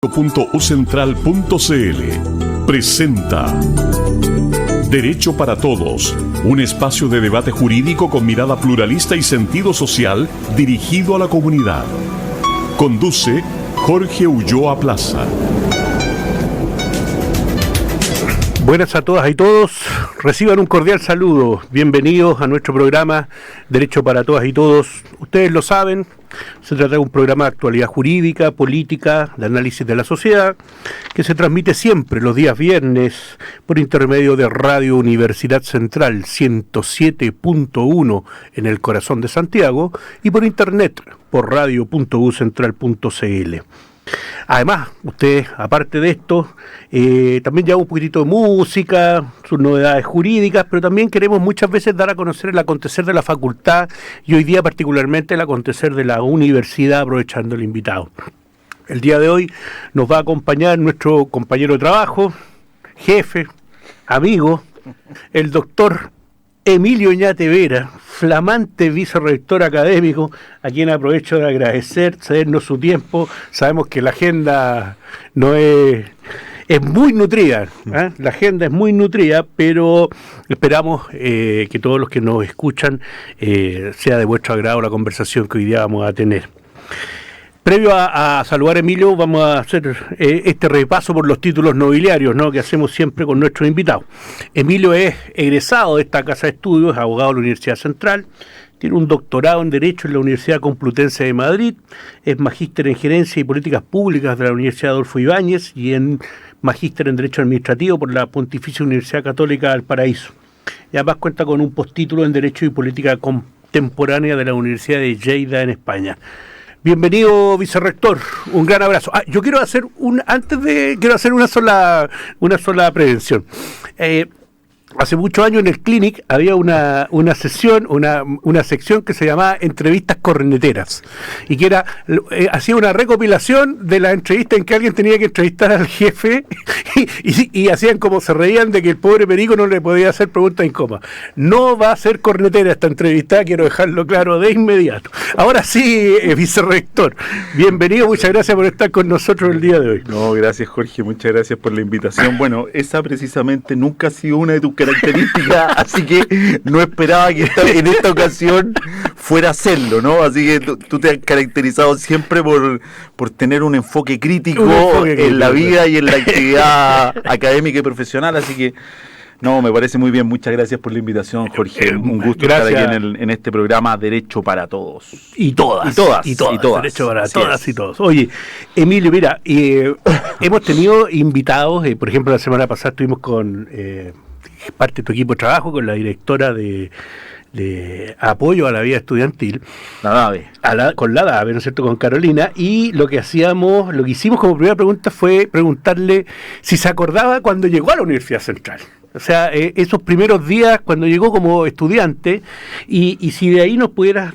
.ucentral.cl presenta Derecho para Todos, un espacio de debate jurídico con mirada pluralista y sentido social dirigido a la comunidad. Conduce Jorge Ulloa Plaza. Buenas a todas y todos, reciban un cordial saludo, bienvenidos a nuestro programa Derecho para Todas y Todos. Ustedes lo saben, se trata de un programa de actualidad jurídica, política, de análisis de la sociedad, que se transmite siempre los días viernes por intermedio de Radio Universidad Central 107.1 en el corazón de Santiago y por internet por radio.ucentral.cl. Además, ustedes, aparte de esto, también llevan un poquitito de música, sus novedades jurídicas, pero también queremos muchas veces dar a conocer el acontecer de la facultad y hoy día particularmente el acontecer de la universidad, aprovechando el invitado. El día de hoy nos va a acompañar nuestro compañero de trabajo, jefe, amigo, el doctor Emilio Oñate Vera, flamante vicerrector académico, a quien aprovecho de agradecer, cedernos su tiempo. Sabemos que la agenda no es muy nutrida, ¿eh? La agenda es muy nutrida, pero esperamos que todos los que nos escuchan sea de vuestro agrado la conversación que hoy día vamos a tener. Previo a saludar a Emilio, vamos a hacer este repaso por los títulos nobiliarios, ¿no?, que hacemos siempre con nuestros invitados. Emilio es egresado de esta casa de estudios, abogado de la Universidad Central, tiene un doctorado en Derecho en la Universidad Complutense de Madrid, es magíster en Gerencia y Políticas Públicas de la Universidad Adolfo Ibáñez y en magíster en Derecho Administrativo por la Pontificia Universidad Católica de Valparaíso. Y además cuenta con un postítulo en Derecho y Política Contemporánea de la Universidad de Lleida en España. Bienvenido, vicerrector, un gran abrazo. Yo quiero hacer una sola prevención. Hace muchos años en el Clinic había una sección que se llamaba Entrevistas Corneteras, y que hacía una recopilación de las entrevistas en que alguien tenía que entrevistar al jefe y hacían como se reían de que el pobre Perico no le podía hacer preguntas incómodas. No va a ser cornetera esta entrevista, quiero dejarlo claro de inmediato. Ahora sí, vicerrector, bienvenido, muchas gracias por estar con nosotros el día de hoy. No, gracias Jorge, muchas gracias por la invitación. Bueno, esa precisamente nunca ha sido una de tus características, así que no esperaba que en esta ocasión fuera a hacerlo, ¿no? Así que tú te has caracterizado siempre por tener un enfoque crítico en la vida y en la actividad académica y profesional, así que no, me parece muy bien. Muchas gracias por la invitación, Jorge. Un gusto estar aquí en este programa Derecho para Todos. Y todas. Derecho para todas y todos. Oye, Emilio, mira, hemos tenido invitados, por ejemplo, la semana pasada estuvimos con parte de tu equipo de trabajo, con la directora de apoyo a la vida estudiantil, la DAVE, con la DAVE, ¿no es cierto?, con Carolina, y lo que hicimos como primera pregunta fue preguntarle si se acordaba cuando llegó a la Universidad Central. O sea, esos primeros días cuando llegó como estudiante, y si de ahí nos pudieras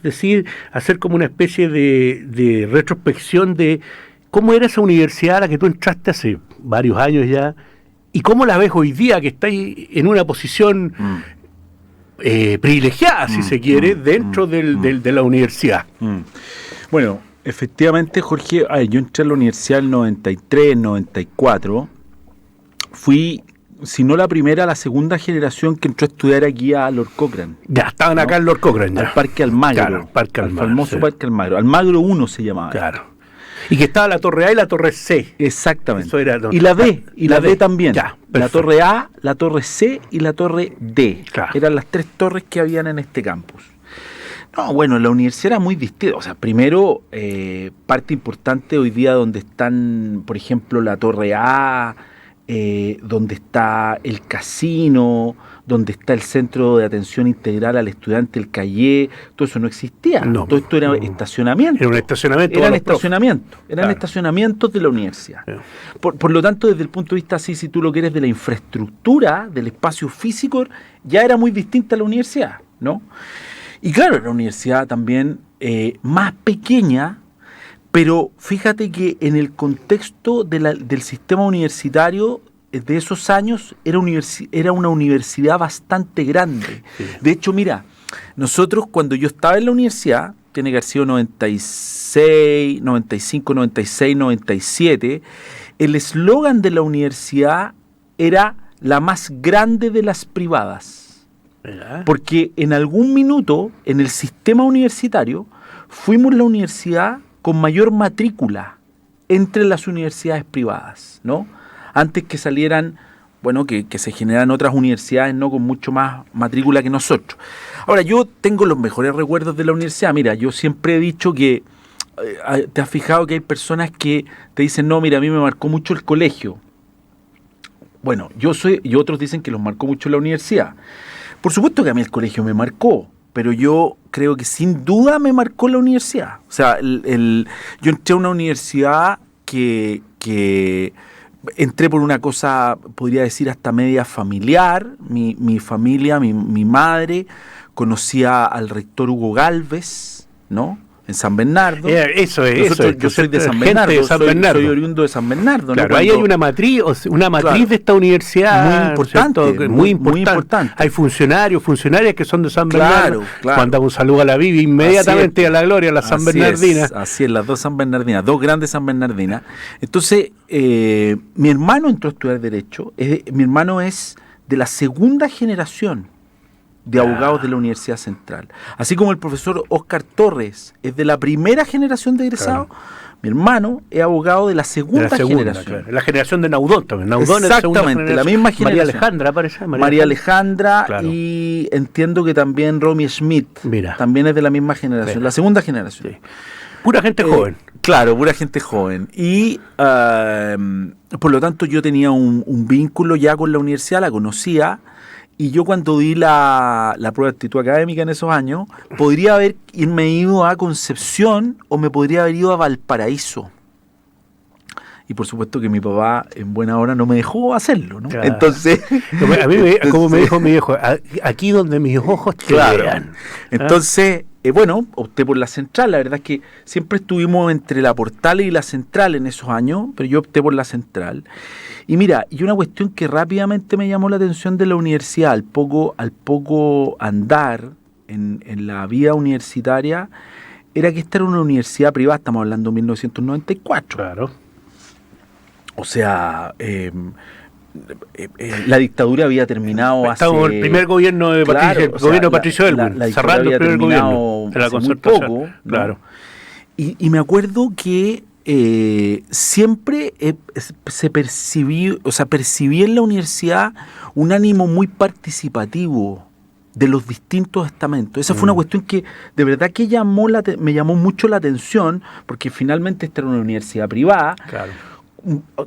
hacer como una especie de retrospección de cómo era esa universidad a la que tú entraste hace varios años ya, y cómo la ves hoy día, que está ahí en una posición privilegiada, si se quiere, dentro de la universidad. Bueno, efectivamente, Jorge, yo entré a la universidad en el 93, 94, fui, si no la primera, la segunda generación que entró a estudiar aquí a Lord Cochrane. Ya, estaban acá en Lord Cochrane. Al Parque Almagro. Claro, al famoso Parque Almagro. Almagro 1 se llamaba. Claro. Y que estaba la Torre A y la Torre C. Exactamente. Eso era, y la D, la D también. Ya, la Torre A, la Torre C y la Torre D. Claro. Eran las tres torres que habían en este campus. No, bueno, la universidad era muy distinta. O sea, primero, parte importante hoy día donde están, por ejemplo, la Torre A, donde está el casino, donde está el Centro de Atención Integral al Estudiante, el CAIE, todo eso no existía. No, todo esto era estacionamiento. Era un estacionamiento. Eran estacionamientos de la universidad. Sí. Por lo tanto, desde el punto de vista, así, si tú lo quieres, de la infraestructura, del espacio físico, ya era muy distinta a la universidad, ¿no? Y claro, la universidad también más pequeña, pero fíjate que en el contexto del sistema universitario de esos años era una universidad bastante grande. Sí. De hecho, mira, nosotros cuando yo estaba en la universidad, tiene que haber sido 96, 95, 96, 97, el eslogan de la universidad era la más grande de las privadas. Porque en algún minuto, en el sistema universitario, fuimos la universidad con mayor matrícula entre las universidades privadas, ¿no? Antes que salieran, bueno, que se generan otras universidades, ¿no?, con mucho más matrícula que nosotros. Ahora, yo tengo los mejores recuerdos de la universidad. Mira, yo siempre he dicho que, ¿te has fijado que hay personas que te dicen, no, mira, a mí me marcó mucho el colegio? Bueno, y otros dicen que los marcó mucho la universidad. Por supuesto que a mí el colegio me marcó, pero yo creo que sin duda me marcó la universidad. O sea, yo entré a una universidad que entré por una cosa, podría decir, hasta media familiar. Mi familia, mi madre, conocía al rector Hugo Galvez, ¿no?, en San Bernardo. Yo soy de San Bernardo, soy oriundo de San Bernardo. Claro, ¿no? ahí hay una matriz claro, de esta universidad muy importante. Hay funcionarias que son de San Bernardo. Claro. Cuando un saludo a la Vivi, inmediatamente a la gloria, a las San Bernardinas. Así es, las dos San Bernardinas, dos grandes San Bernardinas. Entonces, mi hermano entró a estudiar Derecho. Mi hermano es de la segunda generación de abogados de la Universidad Central. Así como el profesor Oscar Torres es de la primera generación de egresados, mi hermano es abogado de la segunda generación. Claro. La generación de Naudón también. Naudón exactamente, la misma generación. María Alejandra, parece. María Alejandra, claro. Y entiendo que también Romy Schmidt. Mira. También es de la misma generación, la segunda generación. Sí. Pura gente joven. Claro, pura gente joven. Y por lo tanto yo tenía un vínculo ya con la universidad, la conocía. Y yo cuando di la prueba de actitud académica en esos años, podría haberme ido a Concepción o me podría haber ido a Valparaíso. Y por supuesto que mi papá en buena hora no me dejó hacerlo, ¿no? Claro. Entonces... A mí, como me dijo mi viejo, aquí donde mis ojos te vean. Entonces, bueno, opté por la Central. La verdad es que siempre estuvimos entre la Portales y la Central en esos años, pero yo opté por la Central. Y mira, y una cuestión que rápidamente me llamó la atención de la universidad, al poco andar en la vida universitaria, era que esta era una universidad privada, estamos hablando de 1994. Claro. O sea, la dictadura había terminado Estamos en el primer gobierno de Patricio Aylwin, cerrando el primer gobierno de la concertación. Poco, ¿no? Claro. Y me acuerdo que siempre percibí en la universidad un ánimo muy participativo de los distintos estamentos. Esa fue una cuestión que de verdad que me llamó mucho la atención, porque finalmente esta era una universidad privada, Claro.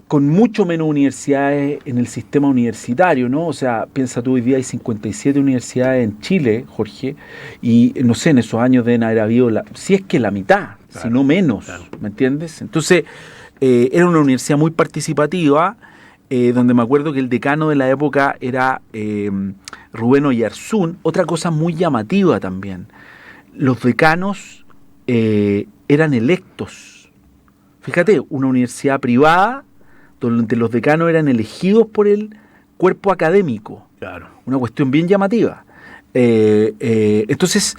con mucho menos universidades en el sistema universitario, ¿no? O sea, piensa tú, hoy día hay 57 universidades en Chile, Jorge, y no sé, en esos años deben haber habido, si es que la mitad, si no menos, ¿me entiendes? Entonces, era una universidad muy participativa, donde me acuerdo que el decano de la época era Rubén Oyarzún. Otra cosa muy llamativa también, los decanos eran electos. Fíjate, una universidad privada donde los decanos eran elegidos por el cuerpo académico. Claro. Una cuestión bien llamativa. Entonces,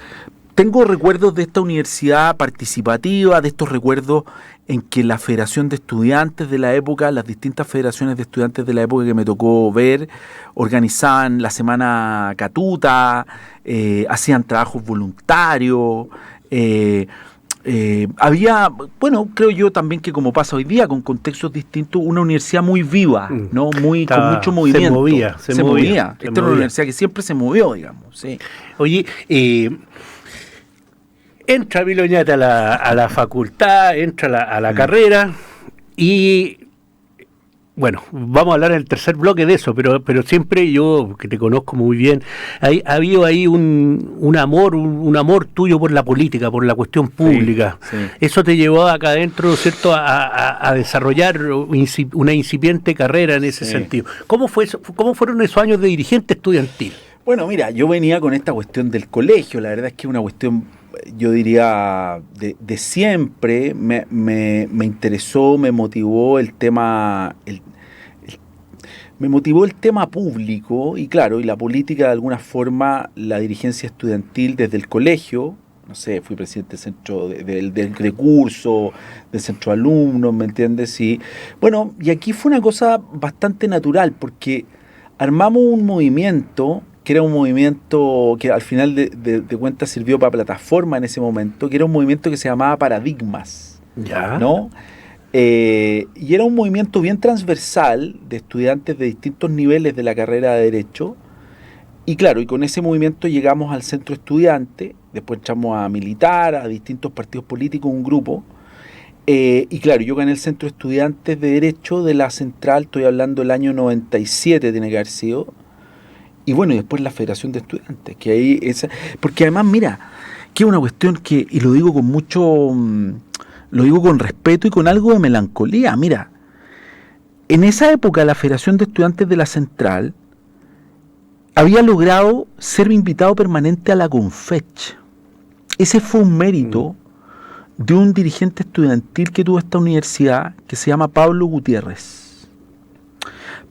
tengo recuerdos de esta universidad participativa, de estos recuerdos en que la Federación de Estudiantes de la época, las distintas federaciones de estudiantes de la época que me tocó ver, organizaban la Semana Catuta, hacían trabajos voluntarios, había, bueno, creo yo también que como pasa hoy día, con contextos distintos, una universidad muy viva, ¿no? Con mucho movimiento. Se movía. Esta era una universidad que siempre se movió, digamos. Sí. Oye, entra Emilio Oñate a la facultad, entra a la carrera y... Bueno, vamos a hablar en el tercer bloque de eso, pero siempre yo, que te conozco muy bien, ha habido ahí un amor tuyo por la política, por la cuestión pública. Sí. Eso te llevó acá adentro, ¿no es cierto?, a desarrollar una incipiente carrera en ese sentido. ¿Cómo fueron esos años de dirigente estudiantil? Bueno, mira, yo venía con esta cuestión del colegio. La verdad es que es una cuestión, yo diría, de siempre. Me interesó, me motivó el tema... Me motivó el tema público y claro, y la política de alguna forma, la dirigencia estudiantil desde el colegio, no sé, fui presidente del centro del curso, del centro de alumnos, ¿me entiendes? Y bueno, y aquí fue una cosa bastante natural, porque armamos un movimiento, que era un movimiento que al final de cuentas sirvió para plataforma en ese momento, que era un movimiento que se llamaba Paradigmas, Ya. ¿no? Y era un movimiento bien transversal de estudiantes de distintos niveles de la carrera de Derecho. Y claro, y con ese movimiento llegamos al centro estudiante, después entramos a militar, a distintos partidos políticos, un grupo. Y claro, yo gané el centro estudiantes de Derecho de la Central, estoy hablando del año 97, tiene que haber sido. Y bueno, y después la Federación de Estudiantes, que ahí porque además, mira, que es una cuestión que, y lo digo con mucho, lo digo con respeto y con algo de melancolía, mira, en esa época la Federación de Estudiantes de la Central había logrado ser invitado permanente a la Confech. Ese fue un mérito de un dirigente estudiantil que tuvo esta universidad, que se llama Pablo Gutiérrez.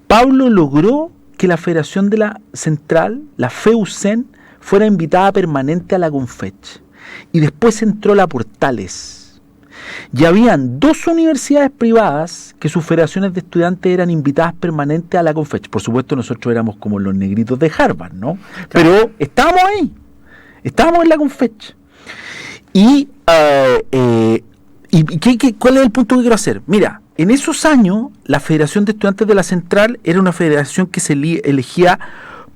Pablo logró que la Federación de la Central, la FEUCEN, fuera invitada permanente a la Confech. Y después entró la Portales. Y habían 2 universidades privadas que sus federaciones de estudiantes eran invitadas permanentes a la Confech. Por supuesto, nosotros éramos como los negritos de Harvard, ¿no? Claro. Pero estábamos ahí, estábamos en la Confech. ¿Cuál es el punto que quiero hacer? Mira, en esos años, la Federación de Estudiantes de la Central era una federación que se elegía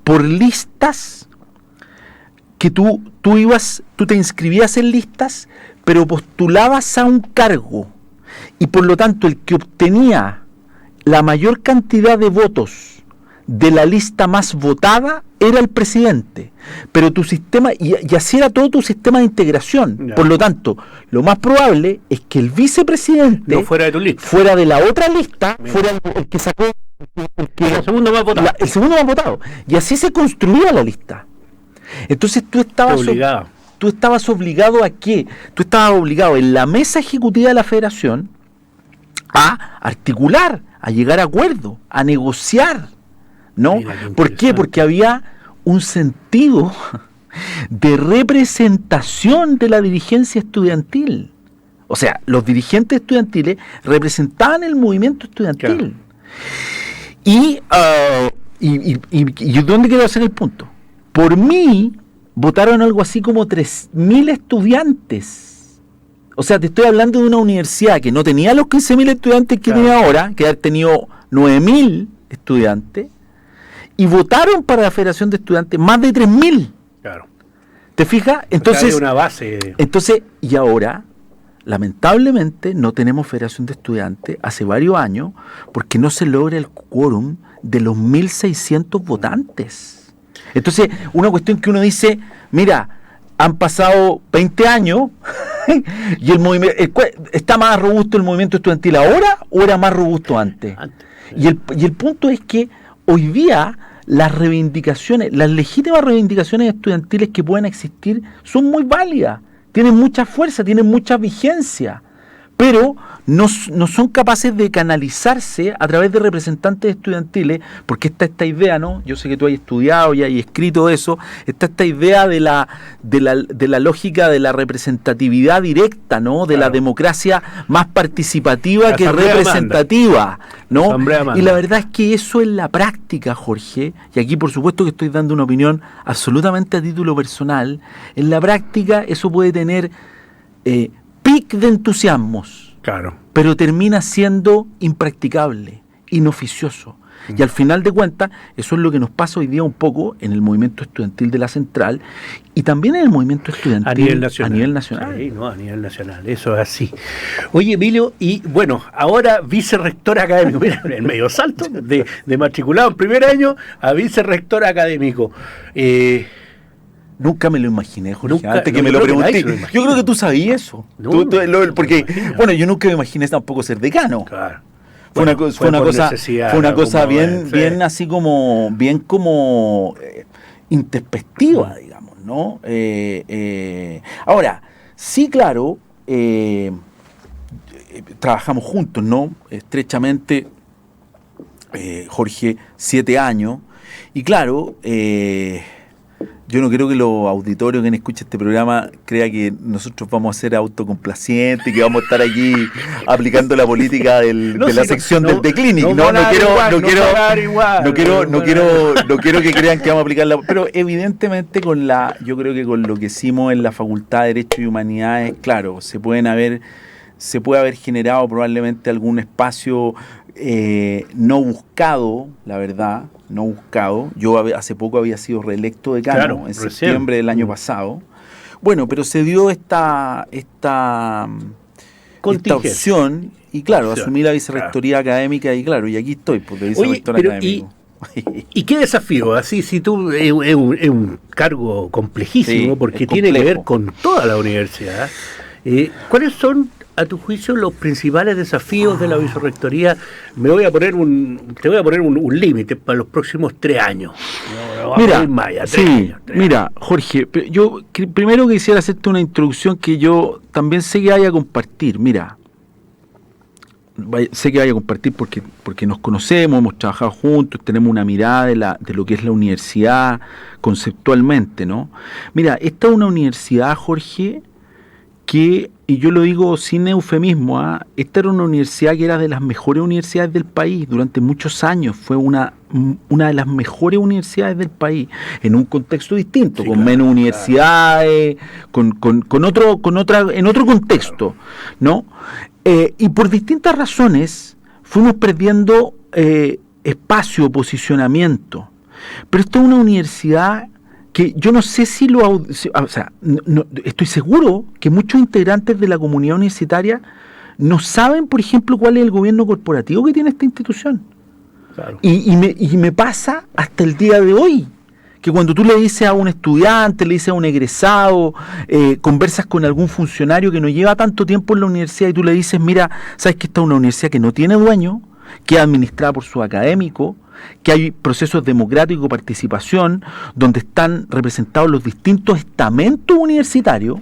por listas, que tú te inscribías en listas, pero postulabas a un cargo, y por lo tanto el que obtenía la mayor cantidad de votos de la lista más votada era el presidente. Pero tu sistema, y así era todo tu sistema de integración. Ya. Por lo tanto, lo más probable es que el vicepresidente no fuera de tu lista, fuera de la otra lista, mira, fuera el que sacó el segundo más votado. El segundo más votado. Y así se construía la lista. Entonces tú estabas obligado a qué? Tú estabas obligado en la mesa ejecutiva de la federación a articular, a llegar a acuerdo, a negociar, ¿no? ¿Por qué? Porque había un sentido de representación de la dirigencia estudiantil. O sea, los dirigentes estudiantiles representaban el movimiento estudiantil. Claro. Y ¿dónde quiero hacer el punto? Por mí votaron algo así como 3.000 estudiantes. O sea, te estoy hablando de una universidad que no tenía los 15.000 estudiantes que tiene ahora, que ha tenido 9.000 estudiantes, y votaron para la Federación de Estudiantes más de 3.000. Claro. ¿Te fijas? Entonces, una base. Entonces, y ahora, lamentablemente, no tenemos Federación de Estudiantes hace varios años, porque no se logra el quórum de los 1.600 votantes. Entonces, una cuestión que uno dice, mira, han pasado 20 años y el movimiento, ¿está más robusto el movimiento estudiantil ahora o era más robusto antes? Sí. Y el punto es que hoy día las reivindicaciones, las legítimas reivindicaciones estudiantiles que pueden existir son muy válidas, tienen mucha fuerza, tienen mucha vigencia, pero no son capaces de canalizarse a través de representantes estudiantiles, porque está esta idea, ¿no? Yo sé que tú has estudiado y has escrito eso, está esta idea de la lógica de la representatividad directa, ¿no? De la democracia más participativa que representativa, ¿no? Y la verdad es que eso en la práctica, Jorge, y aquí por supuesto que estoy dando una opinión absolutamente a título personal, en la práctica eso puede tener pic de entusiasmos, claro, pero termina siendo impracticable, inoficioso. Y al final de cuentas, eso es lo que nos pasa hoy día un poco en el movimiento estudiantil de la Central y también en el movimiento estudiantil a nivel nacional. Sí, no, a nivel nacional, eso es así. Oye, Emilio, y bueno, ahora vicerrector académico, mira, el medio salto de matriculado en primer año a vicerrector académico. Nunca me lo imaginé, Jorge, antes que me lo pregunté. Yo creo que tú sabías eso. Porque, bueno, yo nunca me imaginé tampoco ser decano. Claro. Fue una cosa bien así como, bien como introspectiva, digamos, ¿no? Ahora, sí, claro, trabajamos juntos, ¿no? Estrechamente, Jorge, 7 años, y claro, Yo no quiero que los auditorios que escuchen este programa crean que nosotros vamos a ser autocomplacientes y que vamos a estar aquí aplicando la política de la sección del The Clinic. No quiero que crean que vamos a aplicarla. Pero evidentemente yo creo que con lo que hicimos en la Facultad de Derecho y Humanidades, claro, se puede haber generado probablemente algún espacio no buscado, la verdad. No buscado. Yo hace poco había sido reelecto decano, en septiembre del año pasado. Bueno, pero se dio esta opción y claro, asumí la vicerrectoría académica y claro, y aquí estoy, pues de vicerrector académico. ¿Y qué desafío? Así, si tú es un cargo complejísimo, porque tiene que ver con toda la universidad. ¿Cuáles son, a tu juicio, los principales desafíos de la vicerrectoría? Te voy a poner un límite para los próximos 3 años. Mira, Jorge, yo primero quisiera hacerte una introducción que yo también sé que vaya a compartir. Mira, sé que vaya a compartir porque nos conocemos, hemos trabajado juntos, tenemos una mirada de lo que es la universidad conceptualmente, ¿no? Mira, esta es una universidad, Jorge, que, y yo lo digo sin eufemismo, esta era una universidad que era de las mejores universidades del país durante muchos años, fue una de las mejores universidades del país, en un contexto distinto, con menos universidades, en otro contexto, ¿no? Y por distintas razones fuimos perdiendo espacio, posicionamiento, pero esta es una universidad que yo no sé si estoy seguro que muchos integrantes de la comunidad universitaria no saben, por ejemplo, cuál es el gobierno corporativo que tiene esta institución. Claro. Y me pasa hasta el día de hoy, que cuando tú le dices a un estudiante, le dices a un egresado, conversas con algún funcionario que no lleva tanto tiempo en la universidad y tú le dices, mira, sabes que esta es una universidad que no tiene dueño, que es administrada por sus académicos, que hay procesos democráticos de participación donde están representados los distintos estamentos universitarios.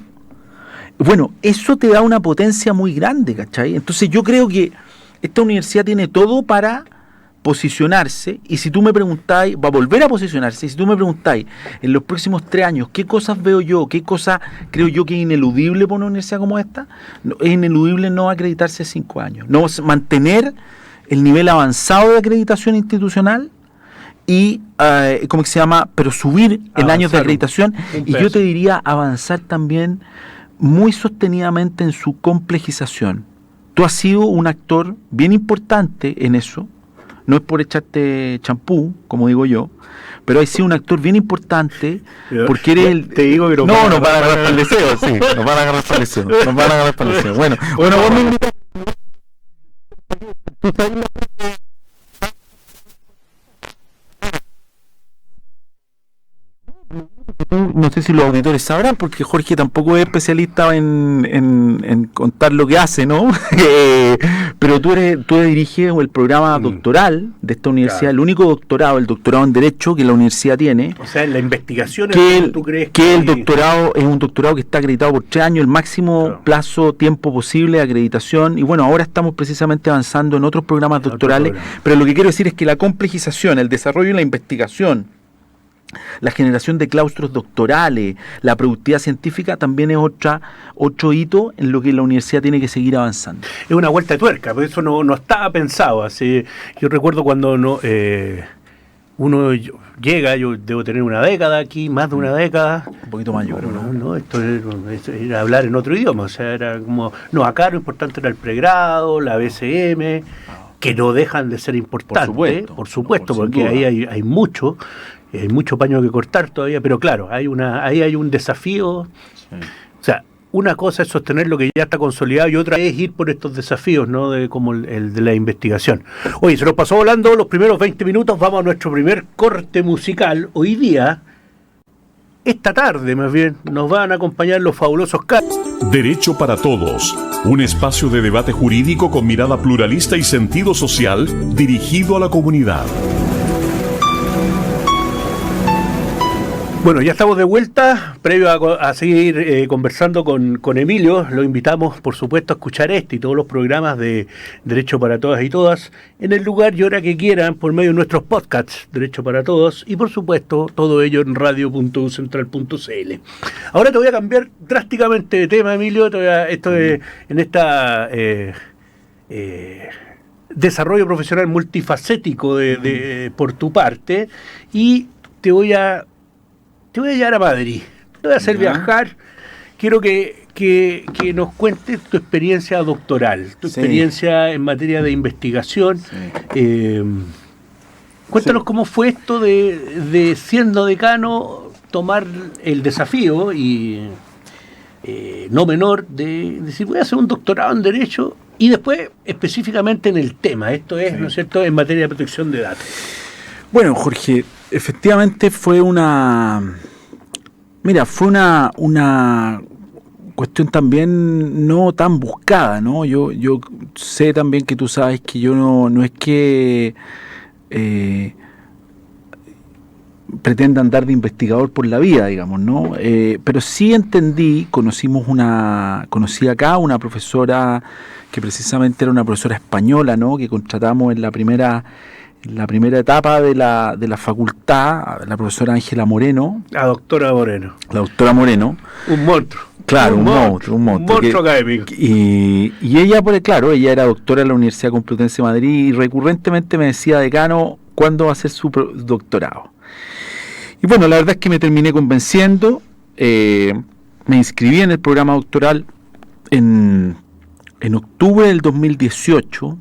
Bueno, eso te da una potencia muy grande, ¿cachai? Entonces yo creo que esta universidad tiene todo para posicionarse, y si tú me preguntáis, va a volver a posicionarse, y si tú me preguntáis en los próximos 3 años, ¿qué cosas veo yo? ¿Qué cosas creo yo que es ineludible por una universidad como esta? Es ineludible no acreditarse 5 años, no mantener el nivel avanzado de acreditación institucional y, ¿cómo se llama? Pero subir en años de acreditación, y yo te diría avanzar también muy sostenidamente en su complejización. Tú has sido un actor bien importante en eso, no es por echarte champú, como digo yo, pero has sido un actor bien importante porque eres el... Te digo que no van a agarrar para el deseo, sí, nos van a agarrar para el deseo, Bueno, vos me invitas. No sé si los auditores sabrán, porque Jorge tampoco es especialista en contar lo que hace, ¿no? Pero tú diriges el programa doctoral de esta universidad, claro. El único doctorado, el doctorado en Derecho que la universidad tiene. O sea, la investigación ¿tú crees que el doctorado es un doctorado que está acreditado por 3 años, el máximo tiempo posible de acreditación, y bueno, ahora estamos precisamente avanzando en otros programas doctorales, pero lo que quiero decir es que la complejización, el desarrollo y la investigación, la generación de claustros doctorales, la productividad científica también es otro hito en lo que la universidad tiene que seguir avanzando. Es una vuelta de tuerca, pero eso no estaba pensado. Así, yo recuerdo cuando uno llega, yo debo tener una década aquí, más de una década. Un poquito más, yo creo. No, esto era hablar en otro idioma, o sea, era como, acá lo importante era el pregrado, la BCM, que no dejan de ser importantes, por supuesto, porque ahí hay mucho. Hay mucho paño que cortar todavía, pero claro, ahí hay un desafío. Sí. O sea, una cosa es sostener lo que ya está consolidado y otra es ir por estos desafíos, ¿no? Como el de la investigación. Oye, se nos pasó volando los primeros 20 minutos, vamos a nuestro primer corte musical. Hoy día, esta tarde más bien, nos van a acompañar los fabulosos Derecho para Todos, un espacio de debate jurídico con mirada pluralista y sentido social dirigido a la comunidad. Bueno, ya estamos de vuelta, previo a seguir conversando con Emilio. Lo invitamos, por supuesto, a escuchar este y todos los programas de Derecho para Todas y Todas en el lugar y hora que quieran por medio de nuestros podcasts, Derecho para Todos, y por supuesto, todo ello en radio.ucentral.cl. Ahora te voy a cambiar drásticamente de tema, Emilio. En esta desarrollo profesional multifacético por tu parte, y te voy a llevar a Madrid, te voy a hacer viajar. Quiero que nos cuentes tu experiencia doctoral, tu experiencia en materia de investigación. Cuéntanos cómo fue esto de siendo decano, tomar el desafío, y no menor, de decir, voy a hacer un doctorado en Derecho, y después específicamente en el tema, esto es, ¿no es cierto?, en materia de protección de datos. Bueno, Jorge, efectivamente fue una cuestión también no tan buscada, ¿no? Yo sé también que tú sabes que yo no es que pretenda andar de investigador por la vida, digamos, ¿no? Pero sí conocí acá una profesora que precisamente era una profesora española, ¿no? Que contratamos en la primera etapa de la facultad, la profesora Ángela Moreno. La doctora Moreno. Un monstruo. Claro, un monstruo. Un monstruo académico. Y ella, claro, ella era doctora en la Universidad Complutense de Madrid y recurrentemente me decía, decano, ¿cuándo va a hacer su doctorado? Y bueno, la verdad es que me terminé convenciendo, me inscribí en el programa doctoral en octubre del 2018.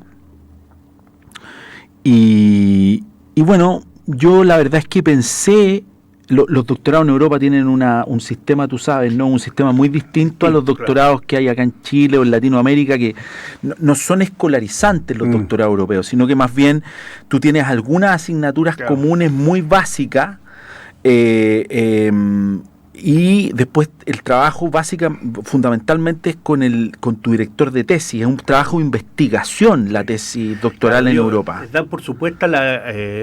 Y bueno, yo la verdad es que pensé, los doctorados en Europa tienen un sistema, tú sabes, ¿no? Un sistema muy distinto a los doctorados que hay acá en Chile o en Latinoamérica, que no son escolarizantes los doctorados europeos, sino que más bien tú tienes algunas asignaturas comunes muy básicas, y después el trabajo fundamentalmente es con tu director de tesis, es un trabajo de investigación la tesis doctoral en Europa. Dan por supuesto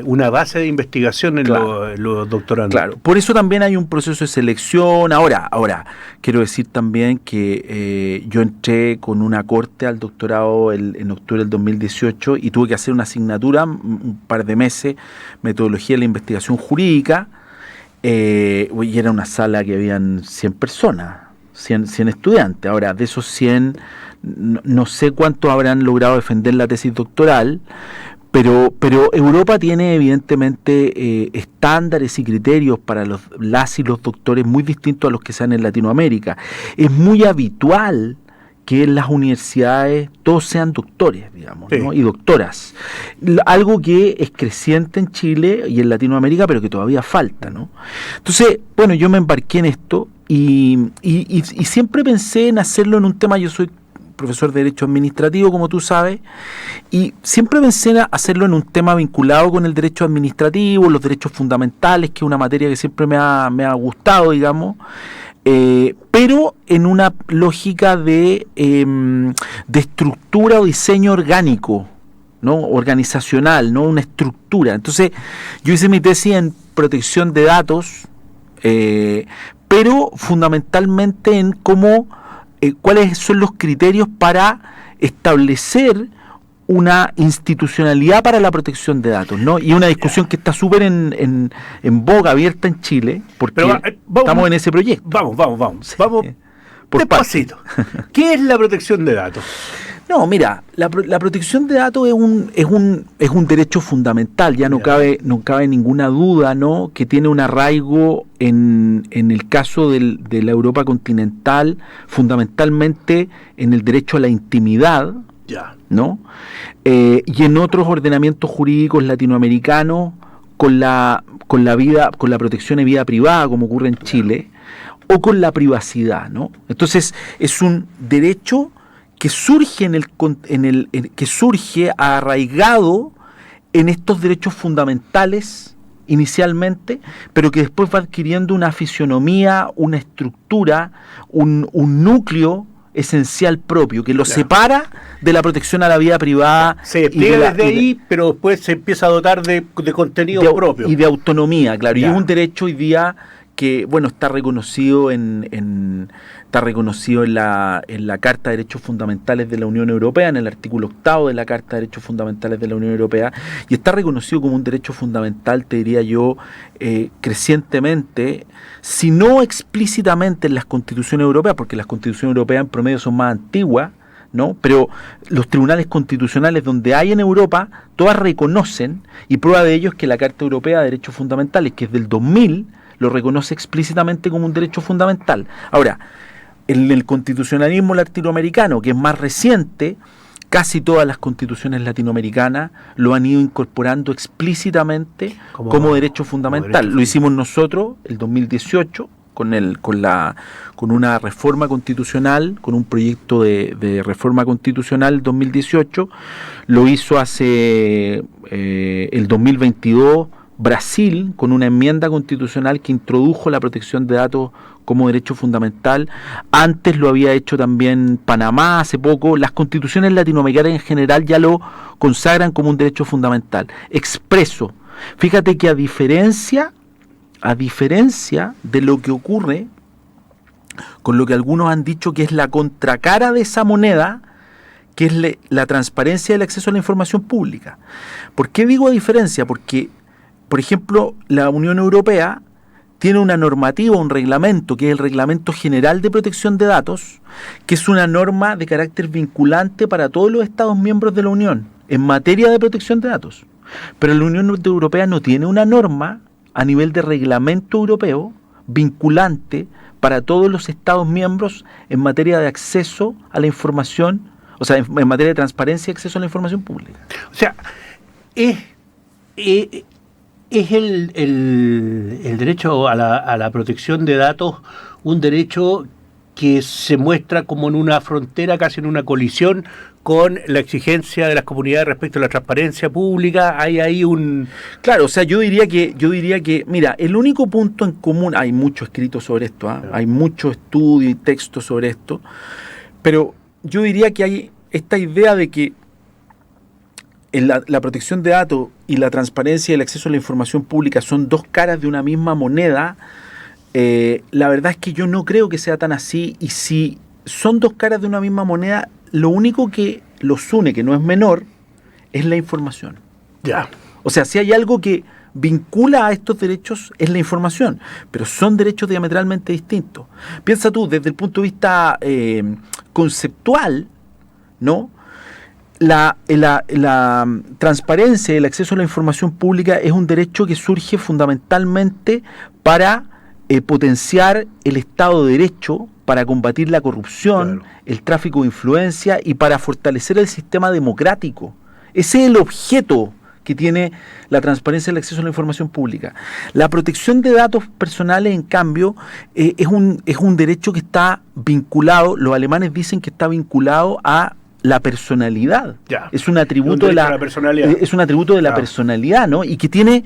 una base de investigación en los doctorandos. Claro, por eso también hay un proceso de selección. Ahora, quiero decir también que yo entré con una corte al doctorado en octubre del 2018 y tuve que hacer una asignatura, un par de meses, metodología de la investigación jurídica. Y era una sala que habían 100 personas, 100 estudiantes. Ahora, de esos 100, no sé cuántos habrán logrado defender la tesis doctoral, pero Europa tiene evidentemente estándares y criterios para las y los doctores muy distintos a los que se dan en Latinoamérica. Es muy habitual que en las universidades todos sean doctores, digamos, ¿no? Y doctoras. Algo que es creciente en Chile y en Latinoamérica, pero que todavía falta, ¿no? Entonces, bueno, yo me embarqué en esto y siempre pensé en hacerlo en un tema. Yo soy profesor de Derecho Administrativo, como tú sabes, y siempre pensé en hacerlo en un tema vinculado con el derecho administrativo, los derechos fundamentales, que es una materia que siempre me ha gustado, digamos, pero en una lógica de estructura o diseño orgánico, ¿no? Organizacional, ¿no? Una estructura. Entonces, yo hice mi tesis en protección de datos, pero fundamentalmente en cuáles son los criterios para establecer una institucionalidad para la protección de datos, ¿no? Y una discusión que está súper en boga, abierta en Chile, porque estamos en ese proyecto. Vamos. Por despacito. ¿Qué es la protección de datos? No, mira, la protección de datos es un derecho fundamental, ya no cabe ninguna duda, ¿no? Que tiene un arraigo en el caso de la Europa continental, fundamentalmente en el derecho a la intimidad, ¿no? Y en otros ordenamientos jurídicos latinoamericanos con la protección de vida privada, como ocurre en Chile, o con la privacidad, ¿no? Entonces es un derecho que surge que surge arraigado en estos derechos fundamentales inicialmente, pero que después va adquiriendo una fisionomía, una estructura, un núcleo esencial propio, que lo separa de la protección a la vida privada. Se despliega desde ahí, pero después se empieza a dotar de contenido propio. Y de autonomía, claro. Y es un derecho hoy día que, bueno, está reconocido en la Carta de Derechos Fundamentales de la Unión Europea, en el artículo 8 de la Carta de Derechos Fundamentales de la Unión Europea, y está reconocido como un derecho fundamental, te diría yo, crecientemente, si no explícitamente en las constituciones europeas, porque las constituciones europeas en promedio son más antiguas, ¿no? Pero los tribunales constitucionales donde hay en Europa, todas reconocen, y prueba de ello es que la Carta Europea de Derechos Fundamentales, que es del 2000, lo reconoce explícitamente como un derecho fundamental. Ahora, en el constitucionalismo latinoamericano, que es más reciente, casi todas las constituciones latinoamericanas lo han ido incorporando explícitamente como derecho fundamental. Lo hicimos nosotros el 2018 con una reforma constitucional, con un proyecto de reforma constitucional 2018. Lo hizo hace el 2022 Brasil, con una enmienda constitucional que introdujo la protección de datos como derecho fundamental. Antes lo había hecho también Panamá hace poco. Las constituciones latinoamericanas en general ya lo consagran como un derecho fundamental, expreso. Fíjate que a diferencia de lo que ocurre con lo que algunos han dicho que es la contracara de esa moneda, que es la transparencia y el acceso a la información pública. ¿Por qué digo a diferencia? Porque, por ejemplo, la Unión Europea tiene una normativa, un reglamento, que es el Reglamento General de Protección de Datos, que es una norma de carácter vinculante para todos los Estados miembros de la Unión en materia de protección de datos. Pero la Unión Europea no tiene una norma a nivel de reglamento europeo vinculante para todos los Estados miembros en materia de acceso a la información, o sea, en materia de transparencia y acceso a la información pública. O sea, es el derecho a la protección de datos un derecho que se muestra como en una frontera, casi en una colisión con la exigencia de las comunidades respecto a la transparencia pública. Hay ahí un... Claro, o sea, yo diría que, mira, el único punto en común, hay mucho escrito sobre esto, hay mucho estudio y texto sobre esto, pero yo diría que hay esta idea de que la protección de datos y la transparencia y el acceso a la información pública son dos caras de una misma moneda. La verdad es que yo no creo que sea tan así, y si son dos caras de una misma moneda, lo único que los une, que no es menor, es la información. Ya. O sea, si hay algo que vincula a estos derechos es la información, pero son derechos diametralmente distintos. Piensa tú, desde el punto de vista conceptual, ¿no? La transparencia y el acceso a la información pública es un derecho que surge fundamentalmente para potenciar el Estado de Derecho, para combatir la corrupción, claro, el tráfico de influencia y para fortalecer el sistema democrático. Ese es el objeto que tiene la transparencia y el acceso a la información pública. La protección de datos personales, en cambio, es un derecho que está vinculado, los alemanes dicen que está vinculado a la personalidad. Ya. Es un atributo de la personalidad. Es un atributo de la personalidad, ¿no? Y que tiene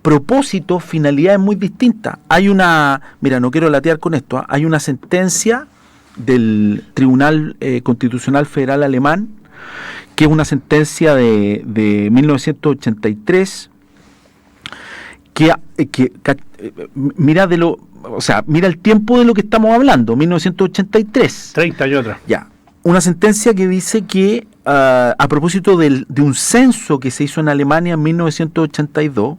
propósitos, finalidades muy distintas. Hay una, mira, no quiero latear con esto, hay una sentencia del Tribunal Constitucional Federal Alemán, que es una sentencia de 1983, que mira el tiempo de lo que estamos hablando, 1983. 30 y otra. Ya. Una sentencia que dice que a propósito de un censo que se hizo en Alemania en 1982,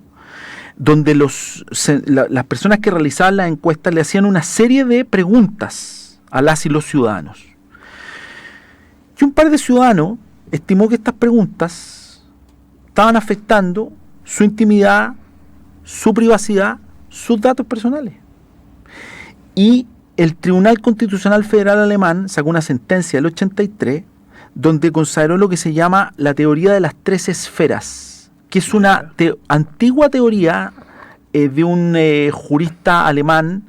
donde las personas que realizaban las encuestas le hacían una serie de preguntas a las y los ciudadanos. Y un par de ciudadanos estimó que estas preguntas estaban afectando su intimidad, su privacidad, sus datos personales. Y el Tribunal Constitucional Federal Alemán sacó una sentencia del 83 donde consagró lo que se llama la teoría de las tres esferas, que es una antigua teoría de un jurista alemán,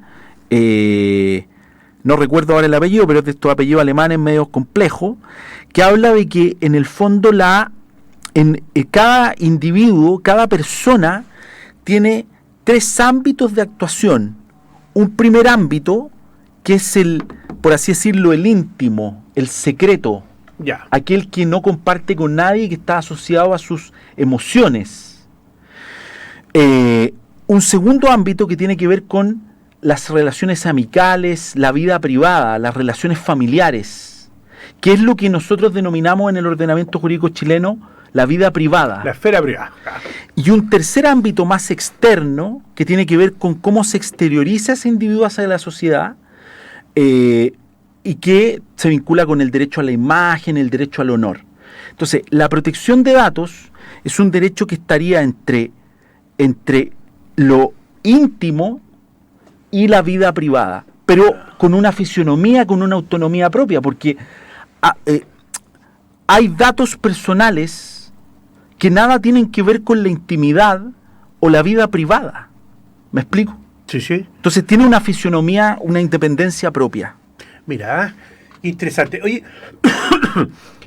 no recuerdo ahora el apellido, pero es de estos apellidos alemanes medio complejos, que habla de que en el fondo cada individuo, cada persona tiene tres ámbitos de actuación. Un primer ámbito, que es por así decirlo, el íntimo, el secreto, ya, aquel que no comparte con nadie, que está asociado a sus emociones. un segundo ámbito que tiene que ver con las relaciones amicales, la vida privada, las relaciones familiares, que es lo que nosotros denominamos en el ordenamiento jurídico chileno la vida privada. La esfera privada. Y un tercer ámbito más externo que tiene que ver con cómo se exterioriza ese individuo hacia la sociedad y que se vincula con el derecho a la imagen, el derecho al honor. Entonces, la protección de datos es un derecho que estaría entre lo íntimo y la vida privada, pero con una fisionomía, con una autonomía propia, porque hay datos personales que nada tienen que ver con la intimidad o la vida privada. ¿Me explico? Sí, sí. Entonces tiene una fisionomía, una independencia propia. Mira, interesante. Oye,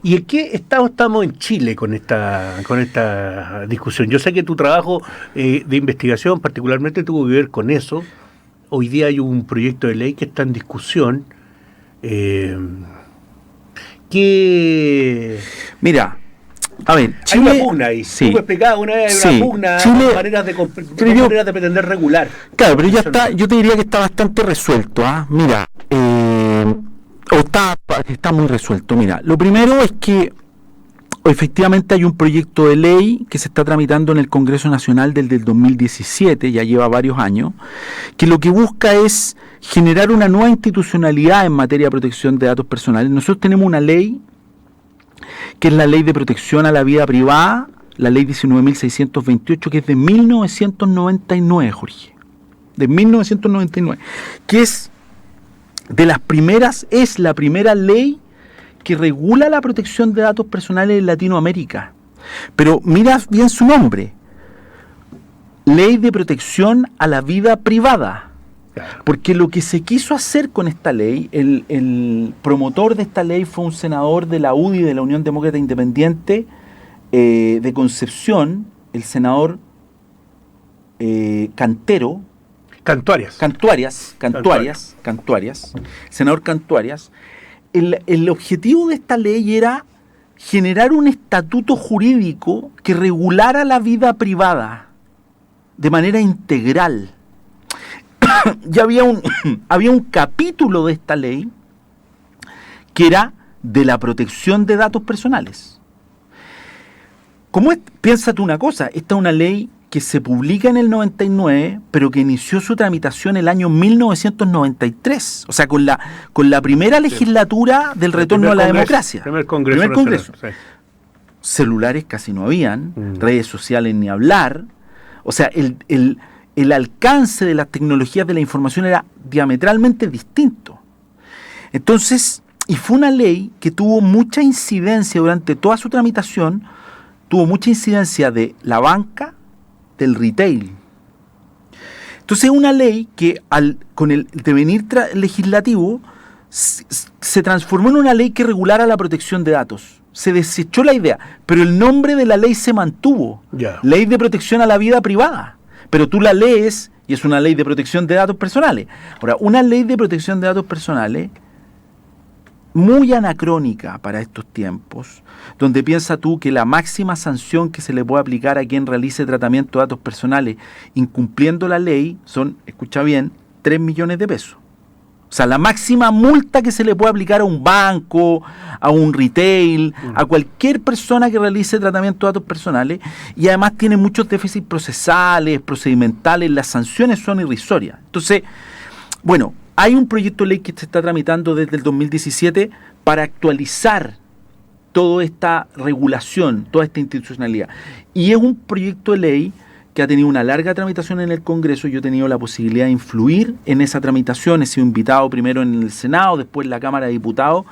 ¿y en qué estado estamos en Chile con esta discusión? Yo sé que tu trabajo de investigación particularmente tuvo que ver con eso. Hoy día hay un proyecto de ley que está en discusión. Mira, a ver, Chile, hay una pugna ahí. Sí. Tú me explicabas una vez, hay una pugna, Chile, maneras de pretender regular. Claro, pero ya está, yo te diría que está bastante resuelto. Mira, está muy resuelto. Mira, lo primero es que efectivamente hay un proyecto de ley que se está tramitando en el Congreso Nacional desde el 2017, ya lleva varios años, que lo que busca es generar una nueva institucionalidad en materia de protección de datos personales. Nosotros tenemos una ley que es la Ley de Protección a la Vida Privada, la Ley 19.628, que es de 1999, Jorge, de 1999, que es la primera ley que regula la protección de datos personales en Latinoamérica. Pero mira bien su nombre, Ley de Protección a la Vida Privada. Porque lo que se quiso hacer con esta ley, el promotor de esta ley fue un senador de la UDI, de la Unión Demócrata Independiente de Concepción, el senador Cantuarias, senador Cantuarias. El objetivo de esta ley era generar un estatuto jurídico que regulara la vida privada de manera integral. Ya había un capítulo de esta ley que era de la protección de datos personales. Piénsate una cosa, esta es una ley que se publica en el 99, pero que inició su tramitación el año 1993, o sea, con la primera legislatura del retorno a la democracia. Primer Congreso. Sí. Celulares casi no habían, redes sociales ni hablar, o sea, el alcance de las tecnologías de la información era diametralmente distinto. Entonces, y fue una ley que tuvo mucha incidencia durante toda su tramitación, tuvo mucha incidencia de la banca, del retail. Entonces, es una ley que con el devenir legislativo se transformó en una ley que regulara la protección de datos. Se desechó la idea, pero el nombre de la ley se mantuvo. Ley de Protección a la Vida Privada. Pero tú la lees y es una ley de protección de datos personales. Ahora, una ley de protección de datos personales muy anacrónica para estos tiempos, donde piensa tú que la máxima sanción que se le puede aplicar a quien realice tratamiento de datos personales incumpliendo la ley son, escucha bien, 3 millones de pesos. O sea, la máxima multa que se le puede aplicar a un banco, a un retail, a cualquier persona que realice tratamiento de datos personales, y además tiene muchos déficits procesales, procedimentales, las sanciones son irrisorias. Entonces, bueno, hay un proyecto de ley que se está tramitando desde el 2017 para actualizar toda esta regulación, toda esta institucionalidad. Y es un proyecto de ley que ha tenido una larga tramitación en el Congreso. Yo he tenido la posibilidad de influir en esa tramitación, he sido invitado primero en el Senado, después en la Cámara de Diputados,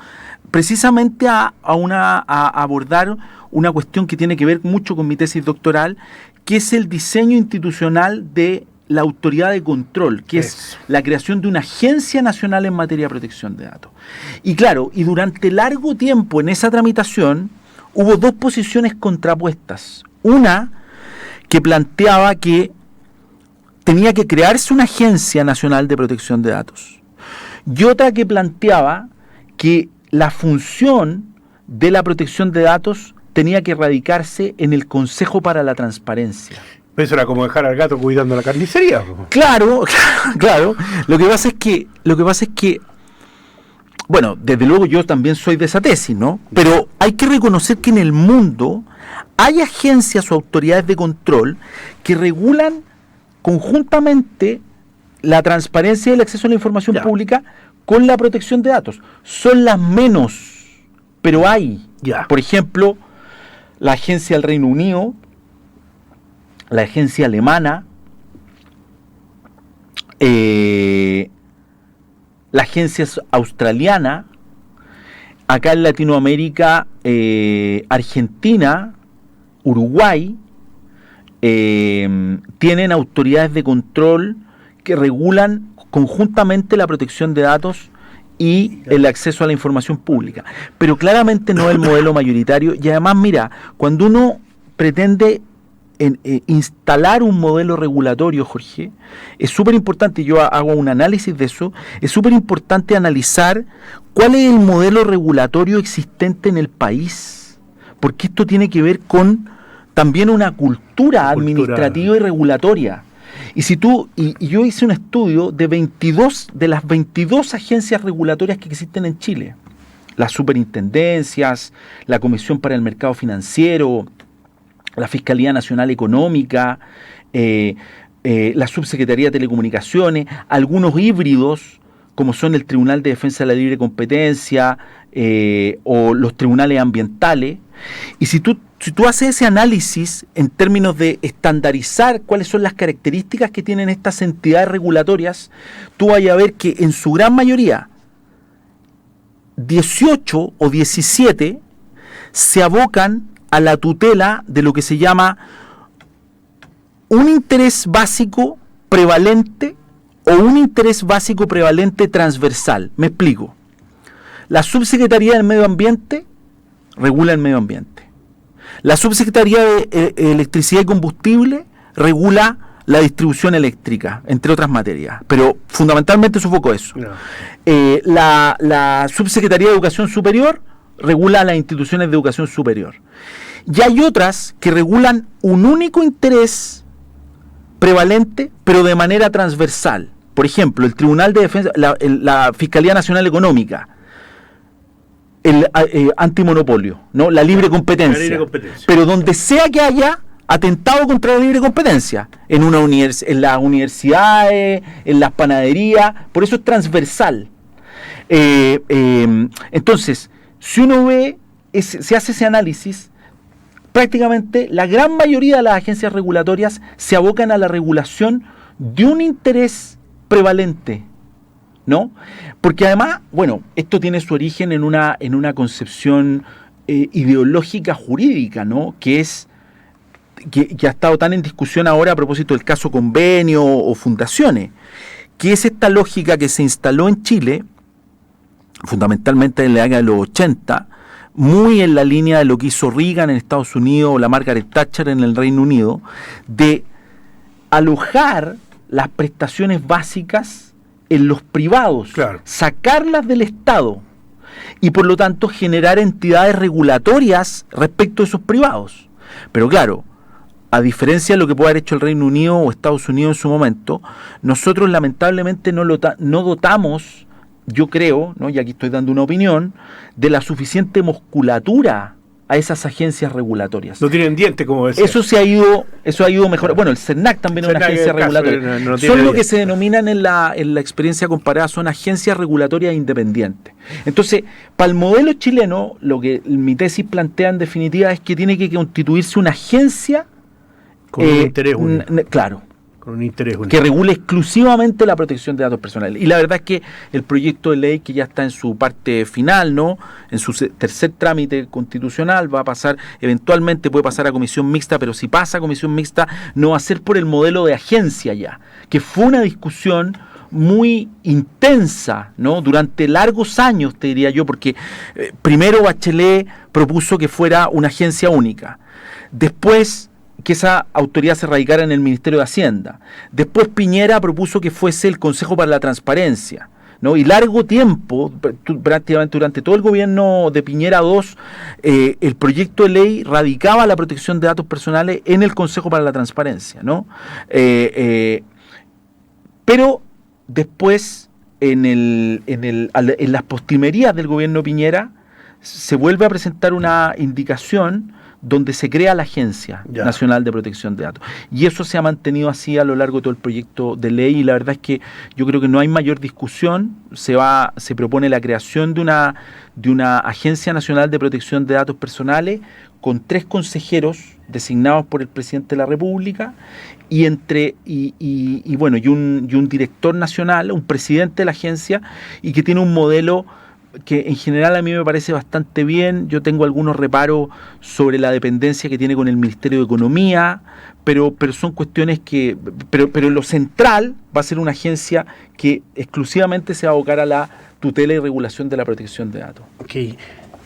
precisamente a abordar una cuestión que tiene que ver mucho con mi tesis doctoral, que es el diseño institucional de la autoridad de control, que es la creación de una agencia nacional en materia de protección de datos. Y claro, y durante largo tiempo en esa tramitación hubo dos posiciones contrapuestas. Una que planteaba que tenía que crearse una agencia nacional de protección de datos. Y otra que planteaba que la función de la protección de datos tenía que radicarse en el Consejo para la Transparencia. Eso era como dejar al gato cuidando la carnicería. Claro, claro. Lo que pasa es que, bueno, desde luego yo también soy de esa tesis, ¿no? Pero hay que reconocer que en el mundo hay agencias o autoridades de control que regulan conjuntamente la transparencia y el acceso a la información pública con la protección de datos. Son las menos, pero hay. Por ejemplo, la agencia del Reino Unido, la agencia alemana, la agencia australiana, acá en Latinoamérica, Argentina, Uruguay, tienen autoridades de control que regulan conjuntamente la protección de datos y el acceso a la información pública. Pero claramente no es el modelo mayoritario, y además, mira, cuando uno pretende instalar un modelo regulatorio, Jorge, es súper importante, yo hago un análisis de eso, es súper importante analizar cuál es el modelo regulatorio existente en el país, porque esto tiene que ver con también una cultura administrativa y regulatoria. Y si tú, y yo hice un estudio de las 22 agencias regulatorias que existen en Chile, las superintendencias, la Comisión para el Mercado Financiero, la Fiscalía Nacional Económica, la Subsecretaría de Telecomunicaciones, algunos híbridos, como son el Tribunal de Defensa de la Libre Competencia o los tribunales ambientales. Y si tú haces ese análisis en términos de estandarizar cuáles son las características que tienen estas entidades regulatorias, tú vas a ver que en su gran mayoría, 18 o 17 se abocan a la tutela de lo que se llama un interés básico prevalente o un interés básico prevalente transversal. Me explico. La Subsecretaría del Medio Ambiente regula el medio ambiente. La Subsecretaría de Electricidad y Combustible regula la distribución eléctrica, entre otras materias, pero fundamentalmente su foco es eso. No. La Subsecretaría de Educación Superior regula las instituciones de educación superior. Y hay otras que regulan un único interés prevalente, pero de manera transversal. Por ejemplo, el Tribunal de Defensa, la Fiscalía Nacional Económica, el antimonopolio, ¿no? La libre competencia. La libre competencia. Pero donde sea que haya atentado contra la libre competencia, en las universidades, en las panaderías, por eso es transversal. Entonces, si uno ve, se hace ese análisis, prácticamente la gran mayoría de las agencias regulatorias se abocan a la regulación de un interés prevalente, ¿no? Porque además, bueno, esto tiene su origen en una concepción ideológica jurídica, ¿no? Que ha estado tan en discusión ahora a propósito del caso convenio o fundaciones, que es esta lógica que se instaló en Chile, fundamentalmente en la década de los 80, muy en la línea de lo que hizo Reagan en Estados Unidos o la Margaret Thatcher en el Reino Unido, de alojar las prestaciones básicas en los privados, claro, sacarlas del Estado y por lo tanto generar entidades regulatorias respecto a esos privados. Pero claro, a diferencia de lo que puede haber hecho el Reino Unido o Estados Unidos en su momento, nosotros lamentablemente no dotamos, yo creo, ¿no? Y aquí estoy dando una opinión, de la suficiente musculatura a esas agencias regulatorias. No tienen dientes, como decía. Eso ha ido mejor. Bueno, el CERNAC también es una agencia regulatoria. No son lo que se denominan en la experiencia comparada, son agencias regulatorias independientes. Entonces, para el modelo chileno, lo que mi tesis plantea en definitiva es que tiene que constituirse una agencia con un interés único. Claro. Con un interés único. Que regule exclusivamente la protección de datos personales. Y la verdad es que el proyecto de ley, que ya está en su parte final, ¿no? En su tercer trámite constitucional, va a pasar, eventualmente puede pasar a comisión mixta, pero si pasa a comisión mixta, no va a ser por el modelo de agencia ya, que fue una discusión muy intensa, ¿no? Durante largos años, te diría yo, porque primero Bachelet propuso que fuera una agencia única. Después, que esa autoridad se radicara en el Ministerio de Hacienda. Después Piñera propuso que fuese el Consejo para la Transparencia, ¿no? Y largo tiempo, prácticamente durante todo el gobierno de Piñera II, el proyecto de ley radicaba la protección de datos personales en el Consejo para la Transparencia, ¿no? Pero después, en las postrimerías del gobierno de Piñera, se vuelve a presentar una indicación donde se crea la Agencia Nacional de Protección de Datos. Y eso se ha mantenido así a lo largo de todo el proyecto de ley, y la verdad es que yo creo que no hay mayor discusión. Se propone la creación de una Agencia Nacional de Protección de Datos Personales con 3 consejeros designados por el presidente de la República y un director nacional, un presidente de la agencia, y que tiene un modelo que en general a mí me parece bastante bien. Yo tengo algunos reparos sobre la dependencia que tiene con el Ministerio de Economía, pero son cuestiones que... Pero lo central va a ser una agencia que exclusivamente se va a abocar a la tutela y regulación de la protección de datos. Qué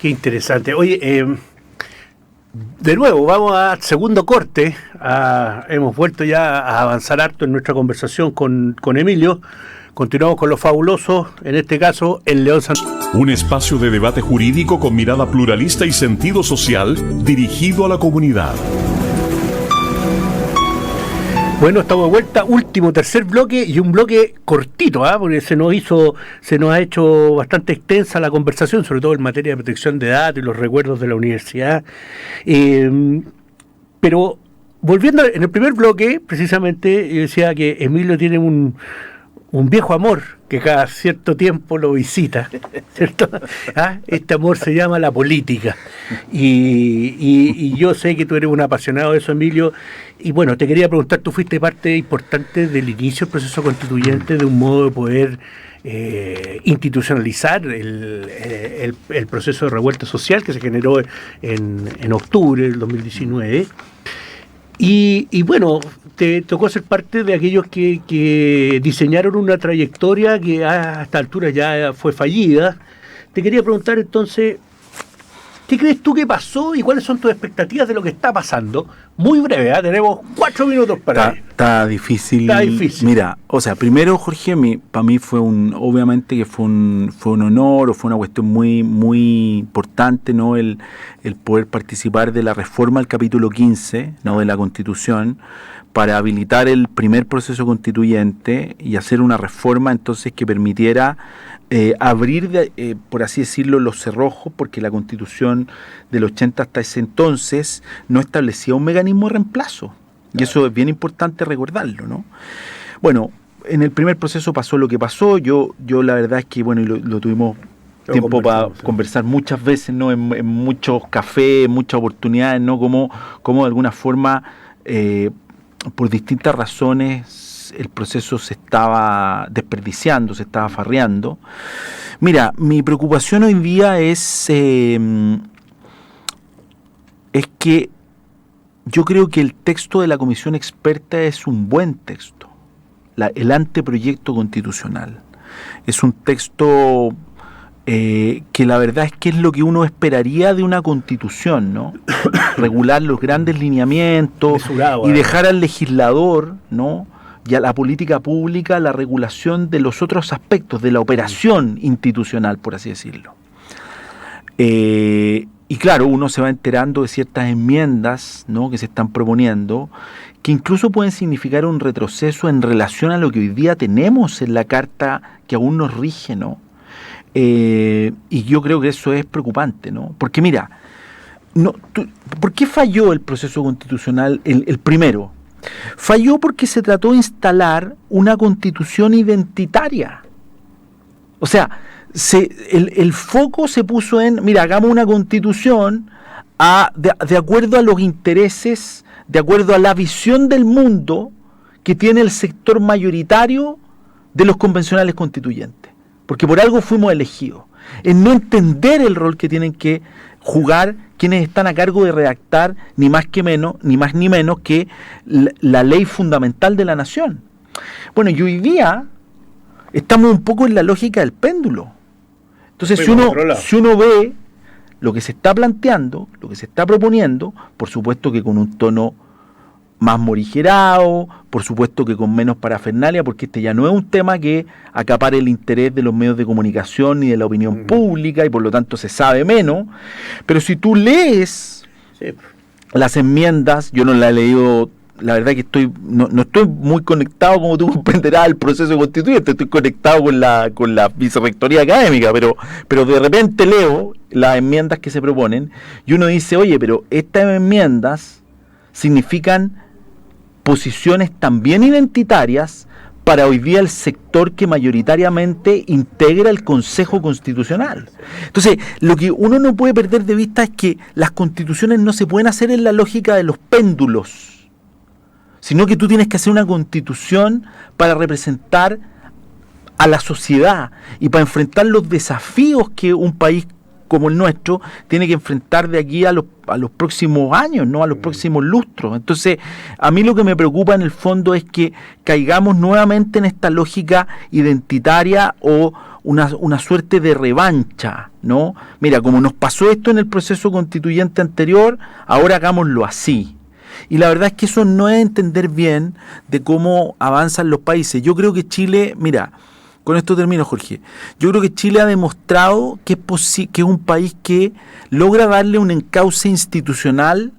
interesante. Oye, de nuevo, vamos a segundo corte. Hemos vuelto ya a avanzar harto en nuestra conversación con Emilio. Continuamos con los fabulosos, en este caso, el León San... Un espacio de debate jurídico con mirada pluralista y sentido social dirigido a la comunidad. Bueno, estamos de vuelta, último, tercer bloque, y un bloque cortito, porque se nos ha hecho bastante extensa la conversación, sobre todo en materia de protección de datos y los recuerdos de la universidad. Pero volviendo en el primer bloque, precisamente, yo decía que Emilio tiene un viejo amor que cada cierto tiempo lo visita, ¿cierto? Este amor se llama la política, y yo sé que tú eres un apasionado de eso, Emilio, y bueno, te quería preguntar, tú fuiste parte importante del inicio del proceso constituyente, de un modo de poder institucionalizar el proceso de revuelta social que se generó en octubre del 2019. Y bueno, te tocó ser parte de aquellos que diseñaron una trayectoria que a esta altura ya fue fallida. Te quería preguntar entonces, ¿qué crees tú que pasó y cuáles son tus expectativas de lo que está pasando? Muy breve, tenemos 4 minutos para ello. Está difícil. Está difícil. Mira, o sea, primero, Jorge, para mí obviamente que fue un honor, o fue una cuestión muy, muy importante, ¿no? El poder participar de la reforma al capítulo 15, ¿no? De la Constitución, para habilitar el primer proceso constituyente y hacer una reforma entonces que permitiera abrir, por así decirlo, los cerrojos, porque la Constitución del 80 hasta ese entonces no establecía un mecanismo de reemplazo. Y eso es bien importante recordarlo, ¿no? Bueno, en el primer proceso pasó lo que pasó. Yo la verdad es que, bueno, y lo tuvimos tiempo para conversar muchas veces, ¿no? En muchos cafés, en muchas oportunidades, ¿no? Como de alguna forma, por distintas razones, el proceso se estaba desperdiciando, se estaba farreando. Mira, mi preocupación hoy día es que yo creo que el texto de la comisión experta es un buen texto. El anteproyecto constitucional es un texto que la verdad es que es lo que uno esperaría de una constitución, ¿no? Regular los grandes lineamientos y dejar al legislador, ¿no? Y a la política pública la regulación de los otros aspectos de la operación institucional, por así decirlo. Y claro, uno se va enterando de ciertas enmiendas, ¿no? Que se están proponiendo, que incluso pueden significar un retroceso en relación a lo que hoy día tenemos en la Carta que aún nos rige, ¿no? Y yo creo que eso es preocupante, ¿no? Porque mira, ¿por qué falló el proceso constitucional, el primero? Falló porque se trató de instalar una constitución identitaria. O sea, el foco se puso en, mira, hagamos una constitución de acuerdo a los intereses, de acuerdo a la visión del mundo que tiene el sector mayoritario de los convencionales constituyentes. Porque por algo fuimos elegidos. En no entender el rol que tienen que jugar quienes están a cargo de redactar ni más ni menos que la ley fundamental de la nación. Bueno, y hoy día estamos un poco en la lógica del péndulo. Entonces, si uno ve lo que se está planteando, lo que se está proponiendo, por supuesto que con un tono más morigerado, por supuesto que con menos parafernalia, porque este ya no es un tema que acapare el interés de los medios de comunicación ni de la opinión pública, y por lo tanto se sabe menos. Pero si tú lees las enmiendas, yo no las he leído, la verdad que no estoy muy conectado, como tú comprenderás, al proceso constituyente, estoy conectado con la vicerrectoría académica, pero de repente leo las enmiendas que se proponen y uno dice, oye, pero estas enmiendas significan posiciones también identitarias para hoy día el sector que mayoritariamente integra el Consejo Constitucional. Entonces, lo que uno no puede perder de vista es que las constituciones no se pueden hacer en la lógica de los péndulos, sino que tú tienes que hacer una constitución para representar a la sociedad y para enfrentar los desafíos que un país como el nuestro tiene que enfrentar de aquí a los próximos años, ¿no? A los próximos lustros. Entonces, a mí lo que me preocupa en el fondo es que caigamos nuevamente en esta lógica identitaria o una suerte de revancha, ¿no? Mira, como nos pasó esto en el proceso constituyente anterior, ahora hagámoslo así. Y la verdad es que eso no es entender bien de cómo avanzan los países. Yo creo que Chile, mira, con esto termino, Jorge. Yo creo que Chile ha demostrado que es un país que logra darle un encauce institucional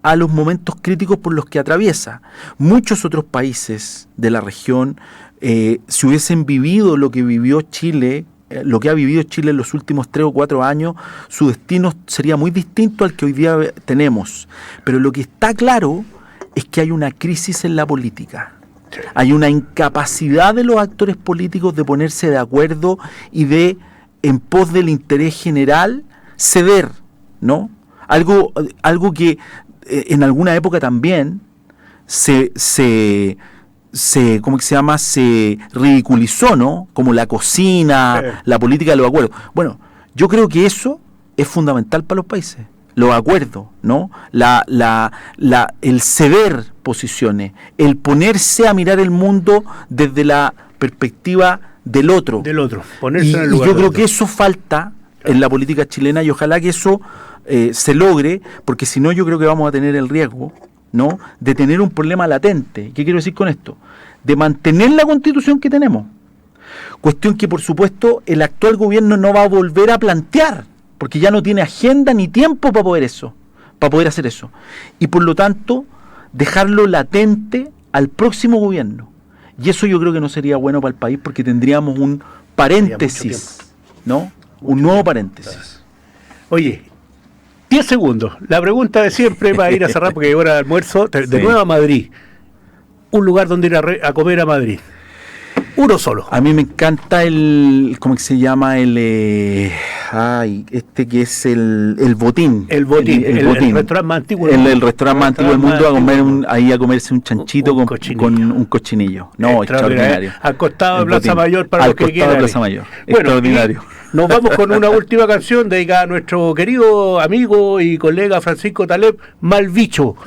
a los momentos críticos por los que atraviesa. Muchos otros países de la región, si hubiesen vivido lo que vivió Chile, lo que ha vivido Chile en los últimos 3 o 4 años, su destino sería muy distinto al que hoy día tenemos. Pero lo que está claro es que hay una crisis en la política. Hay una incapacidad de los actores políticos de ponerse de acuerdo y de, en pos del interés general, ceder, ¿no? Algo que en alguna época también ¿cómo que se llama? Se ridiculizó, ¿no? Como la cocina, la política de los acuerdos. Bueno, yo creo que eso es fundamental para los países. Los acuerdos, ¿no? El ceder posiciones, el ponerse a mirar el mundo desde la perspectiva del otro. Ponerse en el lugar y yo creo otro. que eso falta en la política chilena, y ojalá que eso se logre, porque si no yo creo que vamos a tener el riesgo, ¿no?, de tener un problema latente. ¿Qué quiero decir con esto? De mantener la constitución que tenemos. Cuestión que, por supuesto, el actual gobierno no va a volver a plantear, porque ya no tiene agenda ni tiempo para poder hacer eso. Y por lo tanto, dejarlo latente al próximo gobierno. Y eso yo creo que no sería bueno para el país, porque tendríamos un paréntesis, ¿no? Un nuevo paréntesis. Oye, 10 segundos. La pregunta de siempre para ir a cerrar, porque ahora almuerzo. De nuevo a Madrid. Un lugar donde ir a comer a Madrid. Uno solo. A mí me encanta ¿cómo que se llama? Que es el Botín. El Botín. El restaurante más antiguo del mundo. El restaurante más antiguo del mundo, a comerse un chanchito con un cochinillo. No, extraordinario. Al costado de Plaza Mayor, para los que quieran. Al costado de Plaza Mayor. Bueno, extraordinario. Nos vamos con una última canción dedicada a nuestro querido amigo y colega Francisco Taleb, Mal Bicho.